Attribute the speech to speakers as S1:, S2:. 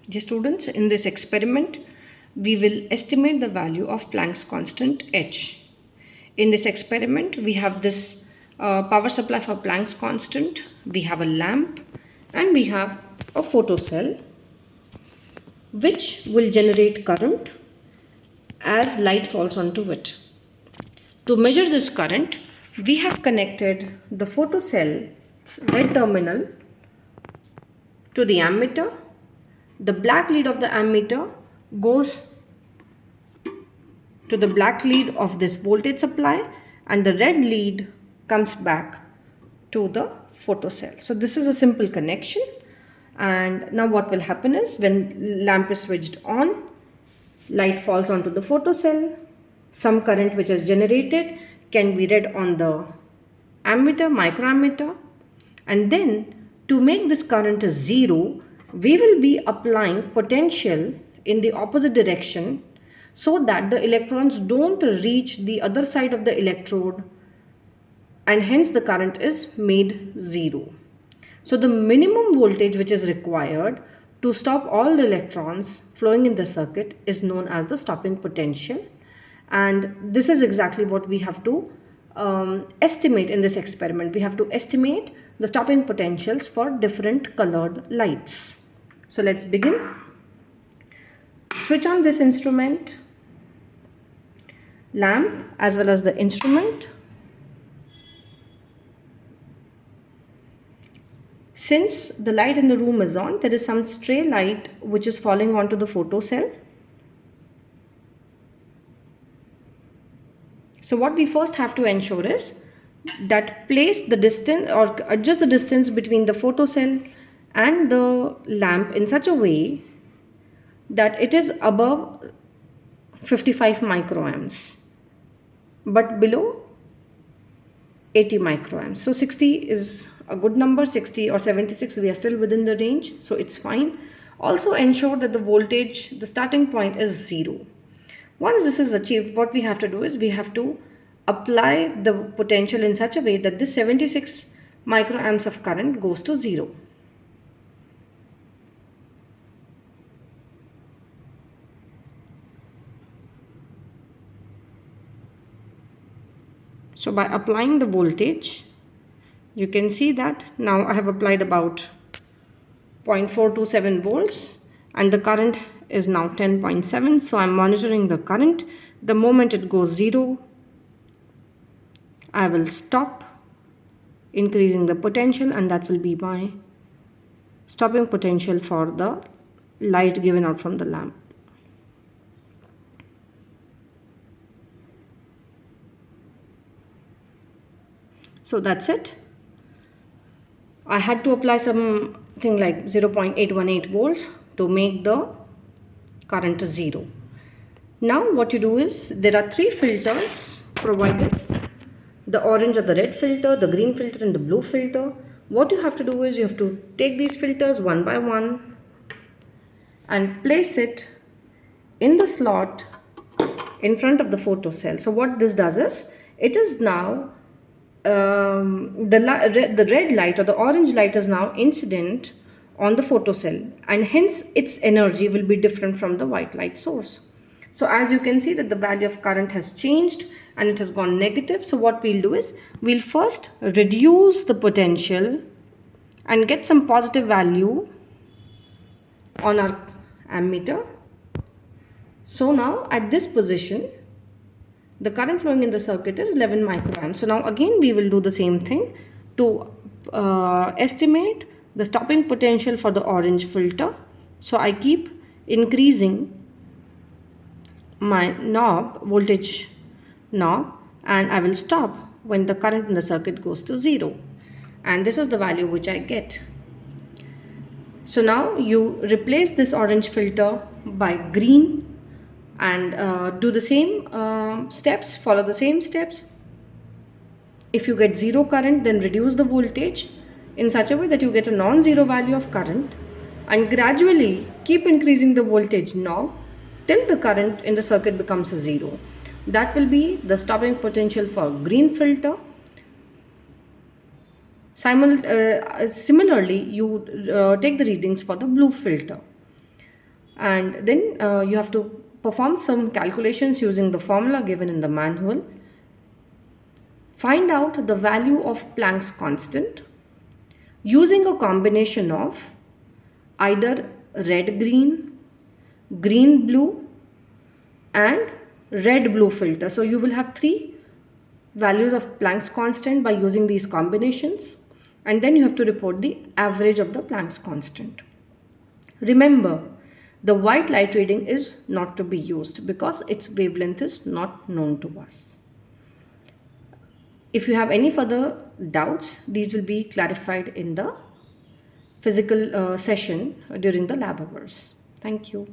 S1: Dear students, in this experiment, we will estimate the value of Planck's constant H. In this experiment, we have this power supply for Planck's constant, we have a lamp, and we have a photocell which will generate current as light falls onto it. To measure this current, we have connected the photocell's red terminal to the ammeter. The black lead of the ammeter goes to the black lead of this voltage supply, and the red lead comes back to the photocell. So this is a simple connection. And now what will happen is, when lamp is switched on, light falls onto the photocell. Some current which is generated can be read on the ammeter, microammeter, and then to make this current a zero, we will be applying potential in the opposite direction so that the electrons don't reach the other side of the electrode, and hence the current is made zero. So the minimum voltage which is required to stop all the electrons flowing in the circuit is known as the stopping potential, and this is exactly what we have to estimate in this experiment. We have to estimate the stopping potentials for different colored lights. So let's begin. Switch on this instrument, lamp, as well as the instrument. Since the light in the room is on, there is some stray light which is falling onto the photocell. So what we first have to ensure is that place the distance or adjust the distance between the photocell and the lamp in such a way that it is above 55 microamps but below 80 microamps. So 60 is a good number, 60 or 76, we are still within the range, so it's fine. Also ensure that the voltage, the starting point is zero. Once this is achieved, what we have to do is we have to apply the potential in such a way that this 76 microamps of current goes to zero. So by applying the voltage, you can see that now I have applied about 0.427 volts and the current is now 10.7. So I'm monitoring the current. The moment it goes zero, I will stop increasing the potential, and that will be my stopping potential for the light given out from the lamp. So that's it. I had to apply something like 0.818 volts to make the current to zero. Now what you do is, there are three filters provided: the orange or the red filter, the green filter, and the blue filter. What you have to do is, you have to take these filters one by one and place it in the slot in front of the photocell. So what this does is, it is now the red light or the orange light is now incident on the photocell, and hence its energy will be different from the white light source. So as you can see that the value of current has changed and it has gone negative. So what we'll do is, we'll first reduce the potential and get some positive value on our ammeter. So now at this position, the current flowing in the circuit is 11 microamps. So now again we will do the same thing to estimate the stopping potential for the orange filter. So I keep increasing my voltage knob, and I will stop when the current in the circuit goes to zero, and this is the value which I get. So now you replace this orange filter by green and do the same steps, follow the same steps. If you get zero current, then reduce the voltage in such a way that you get a non-zero value of current, and gradually keep increasing the voltage knob till the current in the circuit becomes a zero. That will be the stopping potential for green filter. Similarly, you take the readings for the blue filter. And then you have to perform some calculations using the formula given in the manual. Find out the value of Planck's constant using a combination of either red-green, green-blue and red-blue filter. So you will have three values of Planck's constant by using these combinations, and then you have to report the average of the Planck's constant. Remember, the white light reading is not to be used because its wavelength is not known to us. If you have any further doubts, these will be clarified in the physical session during the lab hours. Thank you.